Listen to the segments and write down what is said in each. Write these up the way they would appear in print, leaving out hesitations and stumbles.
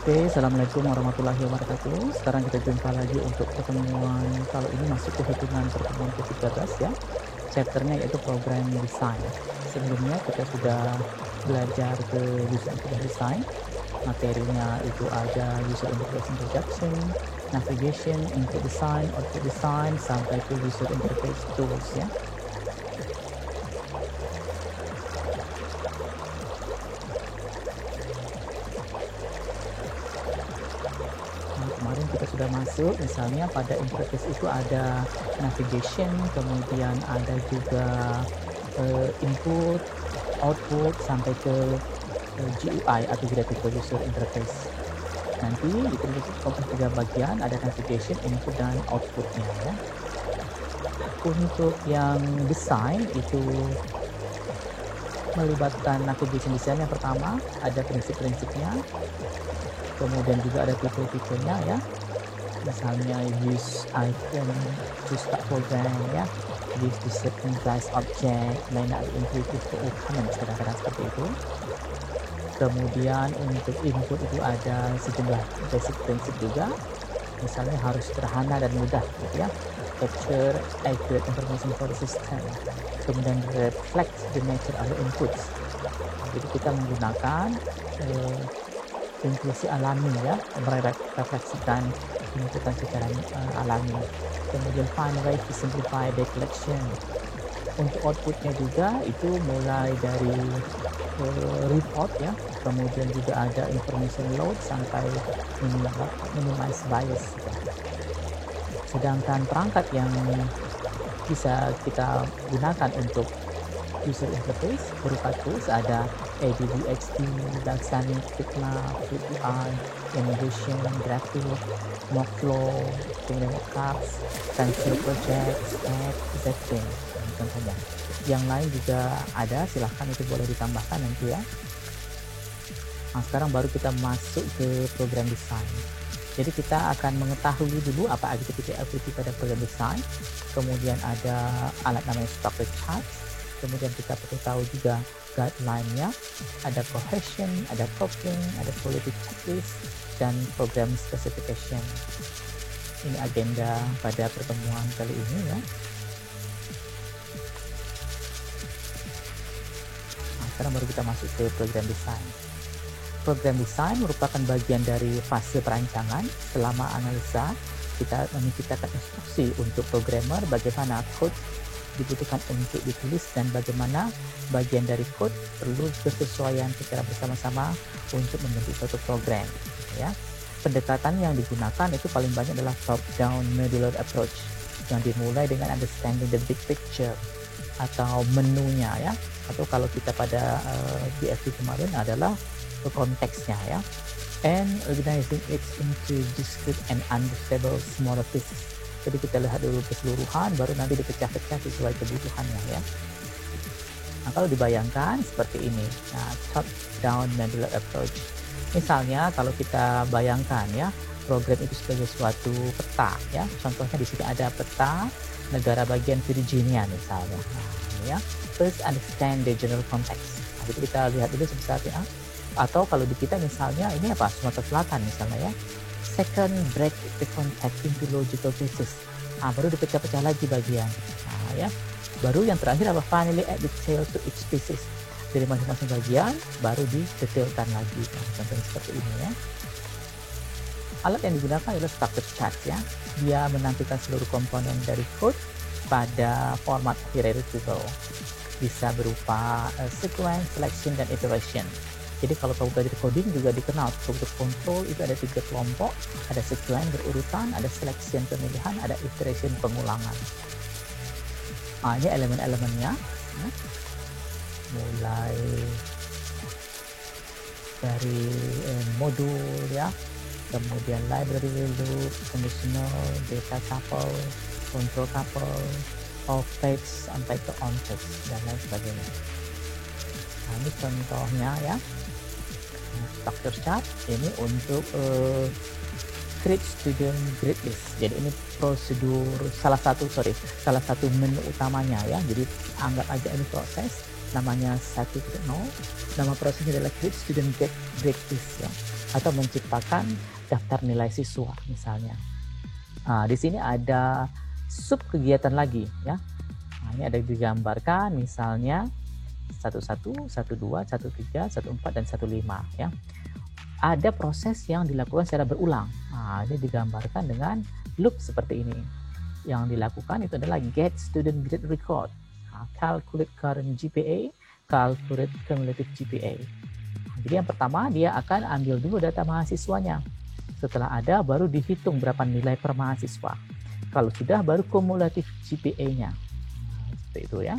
Oke, Assalamualaikum warahmatullahi wabarakatuh. Sekarang kita jumpa lagi untuk pertemuan, kalau ini masuk ke hitungan pertemuan ke-13 ya. Chapternya yaitu Program Design. Sebelumnya kita sudah belajar ke User Interface Design. Materinya itu ada User Interface Introduction, Navigation, Input Design, Output Design, sampai ke User Interface Tools ya. Kemarin kita sudah masuk, misalnya pada interface itu ada navigation, kemudian ada juga input, output, sampai ke GUI atau graphical user interface. Nanti itu fokus 3 bagian, ada navigation, input, dan outputnya ya. Untuk yang desain itu melibatkan navigation design. Yang pertama ada prinsip-prinsipnya, kemudian juga ada fitur-fiturnya ya, misalnya use icon to start program ya, use the certain class object, lain ada intuitive comments, kadang-kadang seperti itu. Kemudian untuk input itu ada sejumlah basic prinsip juga, misalnya harus sederhana dan mudah gitu ya, capture accurate information for the system, kemudian reflect the nature of the inputs. Jadi kita menggunakan intuisi alami ya, merefleksikan inputan secara alami. Kemudian find way to simplify the collection. Untuk outputnya juga itu mulai dari report ya, kemudian juga ada information load sampai minimize bias ya. Sedangkan perangkat yang bisa kita gunakan untuk user interface berupa tools ada ADDXD, Balsamiq, Figma, FlipUI, Innovation, Graphic, Mockflow, kemudian Mockups, Pencil Project, Sketch, Zetting, contohnya. Yang lain juga ada, silahkan itu boleh ditambahkan nanti ya. Nah, sekarang baru kita masuk ke program design. Jadi kita akan mengetahui dulu apa activity pada program design. Kemudian ada alat namanya structure chart. Kemudian kita perlu tahu juga guideline-nya, ada cohesion, ada coping, ada quality checklist, dan program specification. Ini agenda pada pertemuan kali ini ya. Nah, sekarang baru kita masuk ke program design. Program design merupakan bagian dari fase perancangan. Selama analisa, kita menciptakan instruksi untuk programmer bagaimana code dibutuhkan untuk ditulis dan bagaimana bagian dari code perlu kesesuaian secara bersama-sama untuk membentuk suatu program ya. Pendekatan yang digunakan itu paling banyak adalah top down modular approach yang dimulai dengan understanding the big picture atau menunya ya, atau kalau kita pada BFD kemarin adalah konteksnya ya, and organizing it into discrete and understandable smaller pieces. Jadi kita lihat dulu keseluruhan, baru nanti dipecah-pecah sesuai kebutuhannya ya. Nah, kalau dibayangkan seperti ini, nah, top down modular approach. Misalnya kalau kita bayangkan ya, program itu sebagai suatu peta ya. Contohnya di sini ada peta negara bagian Virginia misalnya. Nah, ini ya. First understand the general context. Nah, itu kita lihat dulu sebesarnya. Atau kalau di kita misalnya ini apa? Sumatera Selatan misalnya ya. Second, break the context into logical pieces. Nah, baru dipecah-pecah lagi bagian. Nah, ya. Baru yang terakhir apa? Finally add detail to each pieces. Dari masing-masing bagian baru didetailkan lagi. Nah, contohnya seperti ini ya. Alat yang digunakan adalah structure chart ya. Dia menampilkan seluruh komponen dari code pada format hierarchical. Bisa berupa sequence, selection, dan iteration. Jadi kalau kamu belajar coding juga dikenal struktur control itu ada 3 kelompok, ada sequence berurutan, ada selection pemilihan, ada iteration pengulangan. Nah, ini elemen-elemennya, ya. Mulai dari modul ya, kemudian library loop, conditional, data tuple, control tuple, off page sampai ke on page dan lain sebagainya. Nah, ini contohnya ya. Structure chart ini untuk create student grade list. Jadi ini prosedur salah satu menu utamanya ya. Jadi anggap aja ini proses namanya 1.0. Nama prosesnya adalah Create Student Grade List ya, atau menciptakan daftar nilai siswa misalnya. Di sini ada sub kegiatan lagi ya. Ini ada digambarkan misalnya 11, 12, 13, 14 dan 15 ya. Ada proses yang dilakukan secara berulang. Ini digambarkan dengan loop seperti ini. Yang dilakukan itu adalah get student grade record, calculate current GPA, calculate cumulative GPA. Jadi yang pertama dia akan ambil dulu data mahasiswanya. Setelah ada baru dihitung berapa nilai per mahasiswa. Kalau sudah baru cumulative GPA-nya. Seperti itu ya.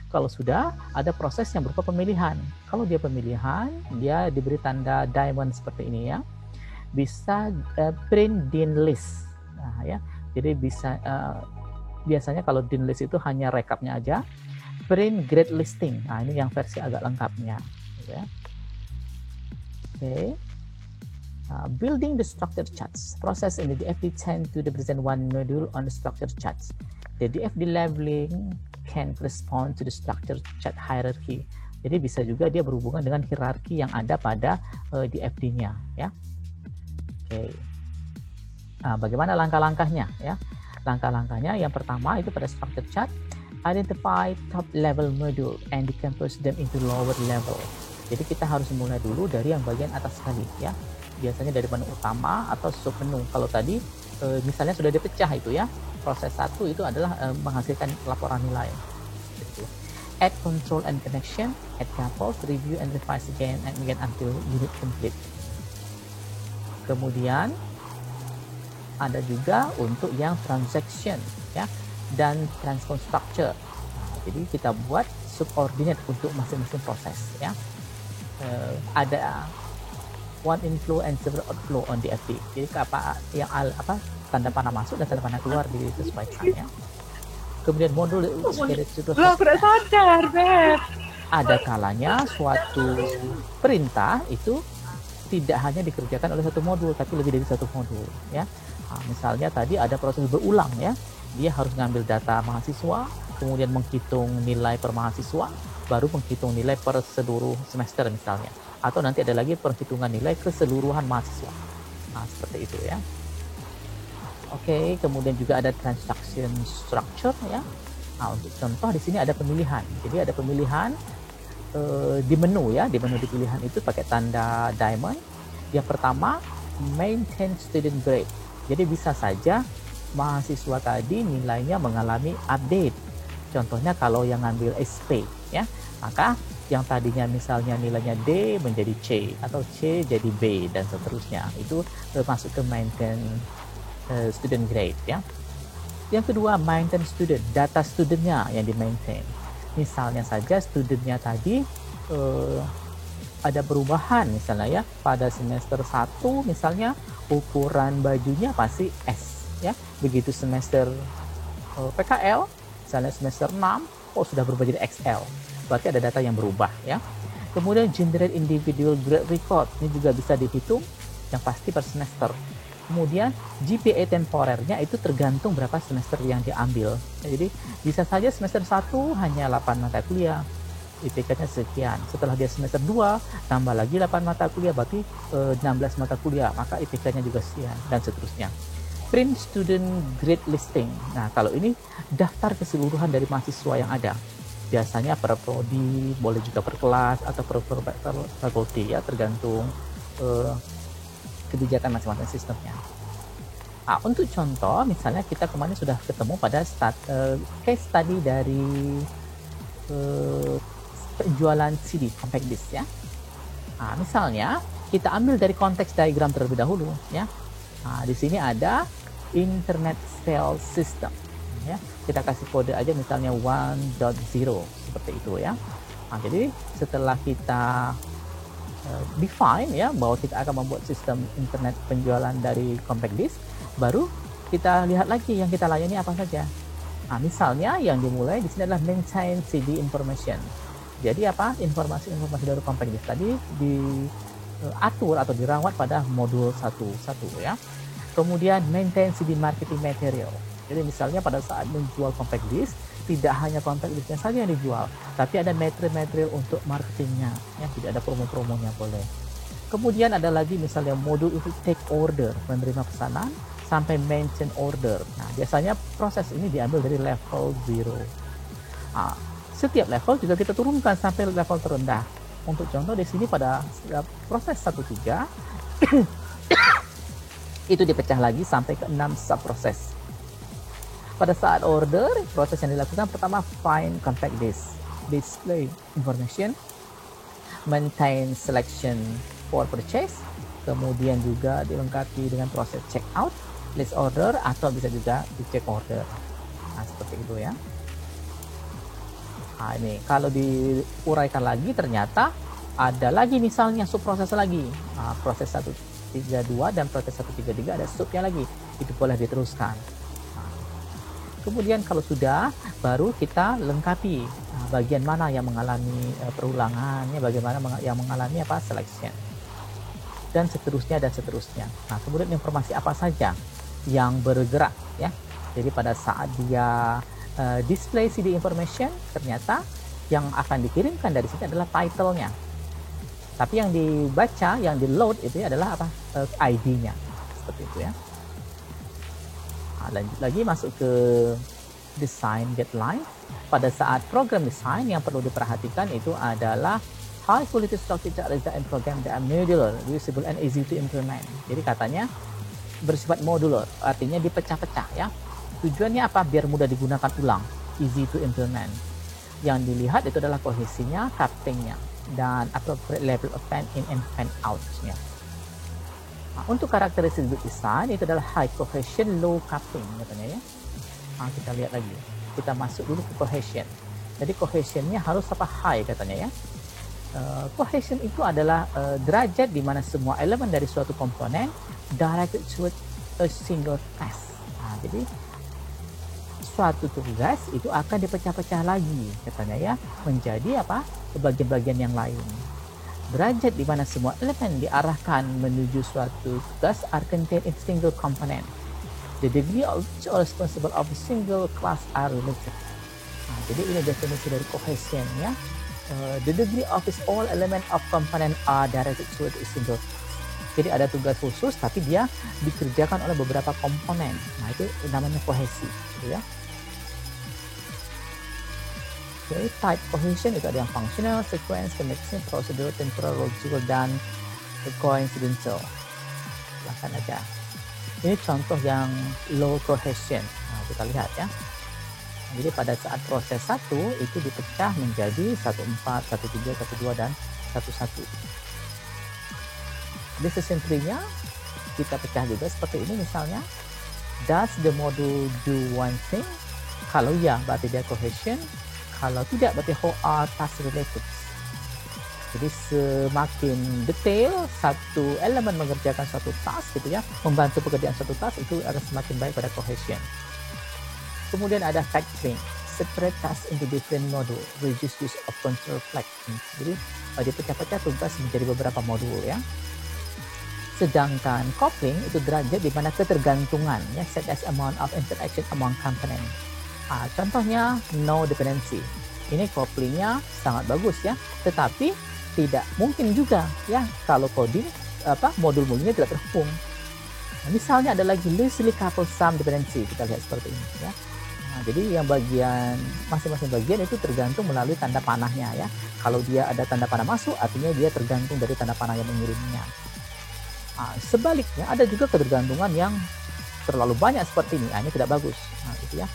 Kalau sudah ada proses yang berupa pemilihan. Kalau dia pemilihan, dia diberi tanda diamond seperti ini ya. Bisa print dean list. Nah, ya. Jadi bisa biasanya kalau dean list itu hanya rekapnya aja. Print grade listing. Nah, ini yang versi agak lengkapnya ya. Oke. Building the structure charts. Process in the DFD tend to represent one module on the structure charts. The DFD labeling can correspond to the structure chart hierarchy. Jadi bisa juga dia berhubungan dengan hierarki yang ada pada DFD-nya ya. Oke. Bagaimana langkah-langkahnya ya? Langkah-langkahnya yang pertama itu pada structure chart, identify top level module and decompose them into lower level. Jadi kita harus mulai dulu dari yang bagian atas sekali ya. Biasanya dari menu utama atau sub menu. Kalau tadi misalnya sudah dipecah itu ya. Proses 1 itu adalah menghasilkan laporan nilai. Gitu. Add control and connection, add couples, review and revise again and again until unit complete. Kemudian ada juga untuk yang transaction ya dan transform structure. Jadi kita buat subordinate untuk masing-masing proses ya. Ada one inflow and several outflow on DFD. Jadi tanda panah masuk dan tanda panah keluar disesuaikan ya. Kemudian modul sadar, Beb. Ada kalanya suatu perintah itu tidak hanya dikerjakan oleh satu modul tapi lebih dari satu modul ya. Misalnya tadi ada proses berulang ya. Dia harus ngambil data mahasiswa, kemudian menghitung nilai per mahasiswa, baru menghitung nilai per seluruh semester misalnya. Atau nanti ada lagi perhitungan nilai keseluruhan mahasiswa. Seperti itu ya. Oke, kemudian juga ada transaction structure ya. Untuk contoh di sini ada pemilihan. Jadi ada pemilihan di menu ya, di menu di pilihan itu pakai tanda diamond. Yang pertama, maintain student grade. Jadi bisa saja mahasiswa tadi nilainya mengalami update. Contohnya kalau yang ngambil SP ya, maka yang tadinya misalnya nilainya D menjadi C atau C jadi B dan seterusnya. Itu masuk ke maintain student grade ya. Yang kedua, maintain student, data studentnya yang di maintain. Misalnya saja studentnya tadi ada perubahan misalnya ya, pada semester 1 misalnya ukuran bajunya pasti S ya. Begitu semester PKL misalnya semester 6 sudah berubah jadi XL. Berarti ada data yang berubah ya. Kemudian generate individual grade record, ini juga bisa dihitung yang pasti per semester. Kemudian GPA temporernya itu tergantung berapa semester yang diambil. Jadi bisa saja semester 1 hanya 8 mata kuliah, IPK-nya sekian. Setelah dia semester 2 tambah lagi 8 mata kuliah, berarti 16 mata kuliah, maka IPK-nya juga sekian dan seterusnya. Print student grade listing. Nah, kalau ini daftar keseluruhan dari mahasiswa yang ada. Biasanya per prodi, boleh juga per kelas atau per fakulti ya, tergantung kebijakan masing-masing sistemnya. Untuk contoh, misalnya kita kemarin sudah ketemu pada case study dari penjualan CD compact disc ya. Misalnya kita ambil dari konteks diagram terlebih dahulu ya. Di sini ada internet file system ya. Kita kasih kode aja misalnya 1.0 seperti itu ya. Jadi setelah kita define ya bahwa kita akan membuat sistem internet penjualan dari compact disc, baru kita lihat lagi yang kita layani apa saja. Misalnya yang dimulai di sini adalah maintain CD information. Jadi apa? Informasi-informasi dari compact disc tadi diatur atau dirawat pada modul 1 ya. Kemudian maintain CD marketing material. Jadi misalnya pada saat menjual compact disc, tidak hanya compact disknya saja yang dijual, tapi ada material untuk marketingnya, ya, tidak ada promo-promonya boleh. Kemudian ada lagi misalnya modul itu take order, menerima pesanan, sampai maintain order. Nah, biasanya proses ini diambil dari level 0. Nah, setiap level juga kita turunkan sampai level terendah. Untuk contoh di sini pada proses 1.3 itu dipecah lagi sampai ke 6 subproses. Pada saat order, proses yang dilakukan pertama find compact disk, display information, maintain selection for purchase, kemudian juga dilengkapi dengan proses checkout, list order, atau bisa juga di check order. Nah, seperti itu ya. Nah, ini kalau diuraikan lagi ternyata ada lagi misalnya subproses lagi. Nah, proses 1.3.2 dan proses 1.3.3 ada subnya lagi. Itu boleh diteruskan. Nah, kemudian kalau sudah, baru kita lengkapi bagian mana yang mengalami perulangannya, bagaimana yang mengalami selection. Dan seterusnya dan seterusnya. Nah, kemudian informasi apa saja yang bergerak ya. Jadi pada saat dia display CD information, ternyata yang akan dikirimkan dari sini adalah title-nya. Tapi yang dibaca, yang di-load itu adalah ID-nya. Seperti itu ya. Nah, lanjut lagi masuk ke design guideline. Pada saat program design yang perlu diperhatikan itu adalah high quality structure design program that are modular, usable and easy to implement. Jadi katanya bersifat modular, artinya dipecah-pecah ya. Tujuannya apa? Biar mudah digunakan ulang, easy to implement. Yang dilihat itu adalah kohesinya, couplingnya, dan appropriate level of fan in and fan out-nya. Nah, untuk karakteristik design itu adalah high cohesion, low coupling katanya ya. Nah, kita lihat lagi. Kita masuk dulu ke cohesion. Jadi cohesionnya harus high katanya ya. Cohesion itu adalah derajat di mana semua elemen dari suatu komponen directed toward a single task. Nah, jadi suatu tugas itu akan dipecah-pecah lagi katanya ya, menjadi bagian-bagian yang lain. Derajat di mana semua elemen diarahkan menuju suatu tugas are contained in single component. The degree of each responsible of a single class are related. Nah, jadi ini definisi dari cohesion ya. The degree of all element of component are directed toward a single task. Jadi ada tugas khusus tapi dia dikerjakan oleh beberapa komponen. Nah, itu namanya kohesi gitu ya. Okay, type cohesion itu ada yang functional, sequence, connection, procedural, temporal, logical, dan coincidental. Silahkan aja. Ini contoh yang low cohesion. Nah, kita lihat ya. Jadi pada saat proses 1 itu dipecah menjadi 1.4, 1.3, 1.2, dan 1.1. Decision tree-nya kita pecah juga seperti ini misalnya. Does the module do one thing? Kalau ya, berarti dia cohesion. Kalau tidak, berarti how are task related. Jadi semakin detail satu elemen mengerjakan suatu task gitu ya, membantu pekerjaan suatu task, itu akan semakin baik pada cohesion. Kemudian ada factoring, separate task into different module, reduce use of control flag. Jadi dipecah-pecah tugas menjadi beberapa modul ya. Sedangkan coupling itu derajat di mana ketergantungan ya, set as amount of interaction among component. Contohnya no dependency. Ini couplingnya sangat bagus ya, tetapi tidak mungkin juga ya kalau coding modul-modulnya tidak terhubung. Nah, misalnya ada lagi loosely coupled sum dependency, kita lihat seperti ini ya. Nah, jadi yang bagian masing-masing bagian itu tergantung melalui tanda panahnya ya. Kalau dia ada tanda panah masuk, artinya dia tergantung dari tanda panah yang mengirimnya. Nah, sebaliknya ada juga ketergantungan yang terlalu banyak seperti ini. Ini tidak bagus. Nah, gitu ya.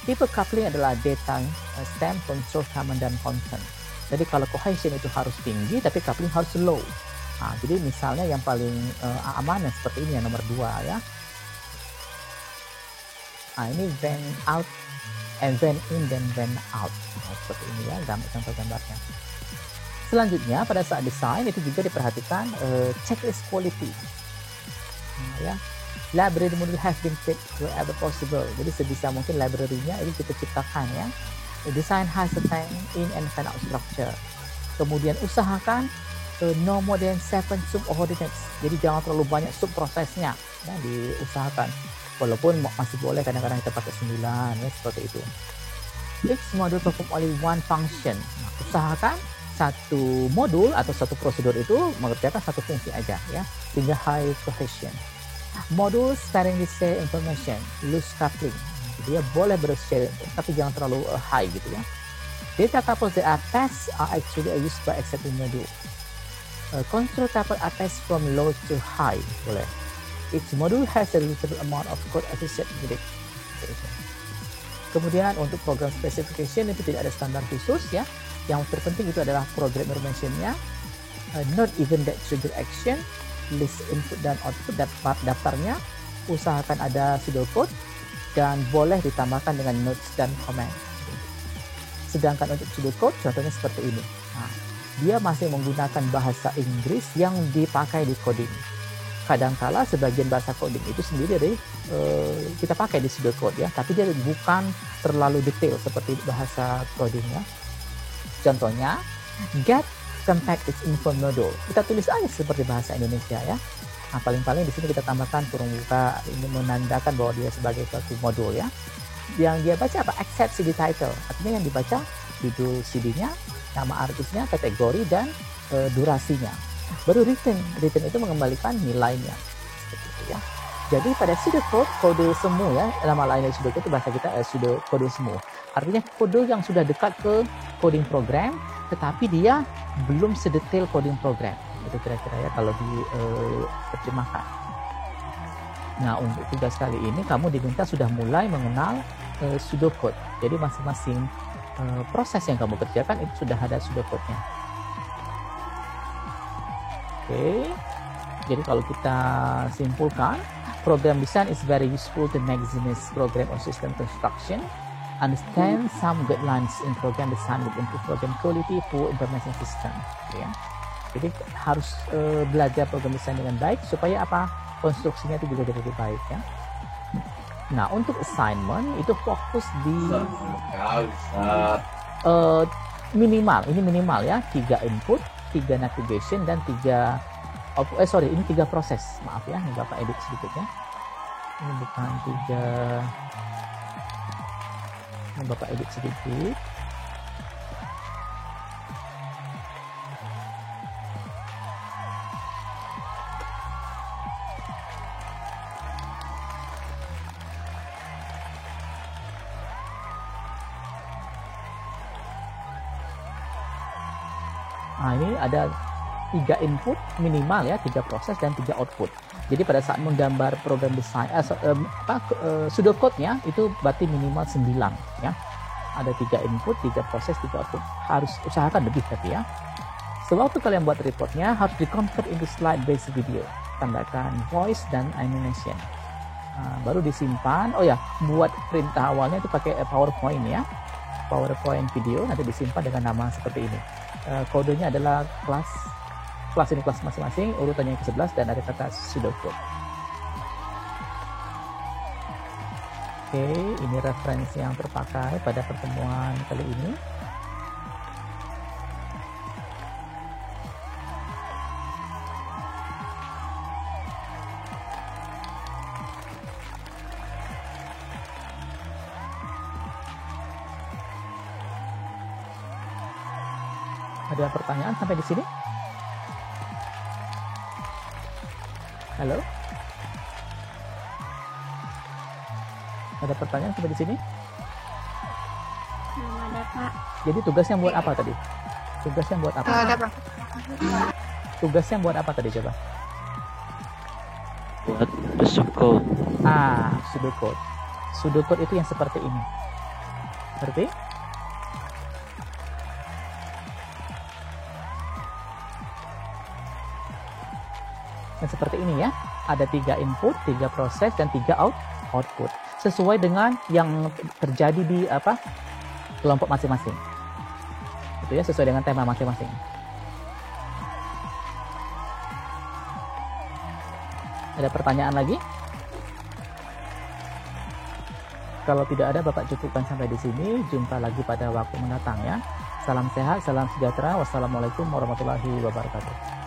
Tipe coupling adalah data stem, control, common, dan constant. Jadi kalau cohesion itu harus tinggi, tapi coupling harus low. Nah, jadi misalnya yang paling aman seperti ini yang nomor 2 ya. Nah, ini when out and when in dan when out. Nah, seperti ini ya, contoh gambarnya. Selanjutnya pada saat desain itu juga diperhatikan checklist quality. Nah, ya. Library module have been picked wherever possible. Jadi sebisa mungkin library-nya ini kita ciptakan ya. The design has a fan in and fan out structure. Kemudian usahakan no more than 7 subordinates. Jadi jangan terlalu banyak subprosesnya ya, diusahakan. walaupun masih boleh kadang-kadang kita pakai 9 ya, seperti itu. Each module perform only one function. Nah, usahakan satu modul atau satu prosedur itu mengerjakan satu fungsi aja ya, sehingga high cohesion. Modul sparingly share information, loose coupling. Dia boleh ber-share tapi jangan terlalu high gitu ya. Data couples that are passed are actually used by accepting module. Control couple are passed from low to high, boleh. Each module has a limited amount of code associated with it. Kemudian untuk program specification itu tidak ada standar khusus ya. Yang terpenting itu adalah programmer mention-nya, not even that trigger action, list input dan output, daftarnya, usahakan ada pseudocode dan boleh ditambahkan dengan notes dan comment. Sedangkan untuk pseudocode contohnya seperti ini. Nah, dia masih menggunakan bahasa Inggris yang dipakai di coding. Kadangkala sebagian bahasa coding itu sendiri dari kita pakai di pseudocode ya, tapi dia bukan terlalu detail seperti bahasa codingnya. Contohnya, get compact its info module. Kita tulis aja seperti bahasa Indonesia ya. Nah, paling-paling di sini kita tambahkan kurung muka ini menandakan bahwa dia sebagai suatu modul ya. Yang dia baca apa? Accept CD title. Artinya yang dibaca judul CD-nya, nama artisnya, kategori dan durasinya. Baru written itu mengembalikan nilainya. Seperti itu ya. Jadi pada pseudocode, kode semu ya, nama lain dari pseudocode itu bahasa kita kode semu. Artinya kode yang sudah dekat ke coding program, tetapi dia belum sedetail coding program. Itu kira-kira ya kalau diterjemahkan. Nah, untuk tugas kali ini kamu diminta sudah mulai mengenal pseudocode. Jadi masing-masing proses yang kamu kerjakan itu sudah ada pseudocode-nya. Oke. Jadi kalau kita simpulkan, program design is very useful to maximize program or system construction. Understand some guidelines in program design with improve program quality for information system. Ya. Jadi harus belajar program design dengan baik supaya apa? Konstruksinya itu juga jadi lebih baik ya. Nah, untuk assignment itu fokus di minimal ya, 3 input, 3 navigation dan 3 ini 3 proses. Maaf ya, ini Bapak edit sedikit ya. Ini bukan 3. Ini Bapak edit sedikit. Nah, ini ada 3 input minimal ya, 3 proses dan 3 output. Jadi pada saat menggambar program design pseudocode-nya itu berarti minimal 9 ya. Ada 3 input, 3 proses, 3 output. Harus usahakan lebih tapi ya. Sewaktu kalian buat reportnya harus di-convert into slide-based video. Tambahkan voice dan animation. Nah, baru disimpan. Oh ya, buat perintah awalnya itu pakai PowerPoint ya. PowerPoint video nanti disimpan dengan nama seperti ini. Kodenya adalah kelas ini kelas masing-masing, urutannya yang ke-11 dan ada kata pseudocode. Oke, ini referensi yang terpakai pada pertemuan kali ini. Ada pertanyaan sampai di sini? Halo? Ada pertanyaan sampai di sini? Ada, Pak. Jadi tugasnya buat apa tadi? Tugasnya buat apa? Ada, Pak. Tugasnya buat apa tadi coba? Buat pseudocode. Pseudocode. Pseudocode itu yang seperti ini. Seperti? Yang seperti ini ya, ada 3 input, 3 proses dan 3 output sesuai dengan yang terjadi di kelompok masing-masing. Itu ya, sesuai dengan tema masing-masing. Ada pertanyaan lagi? Kalau tidak ada, Bapak cukupkan sampai di sini. Jumpa lagi pada waktu mendatang ya. Salam sehat, salam sejahtera. Wassalamualaikum warahmatullahi wabarakatuh.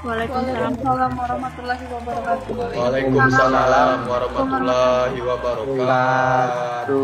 Waalaikumsalam warahmatullahi wabarakatuh. Waalaikumsalam warahmatullahi wabarakatuh.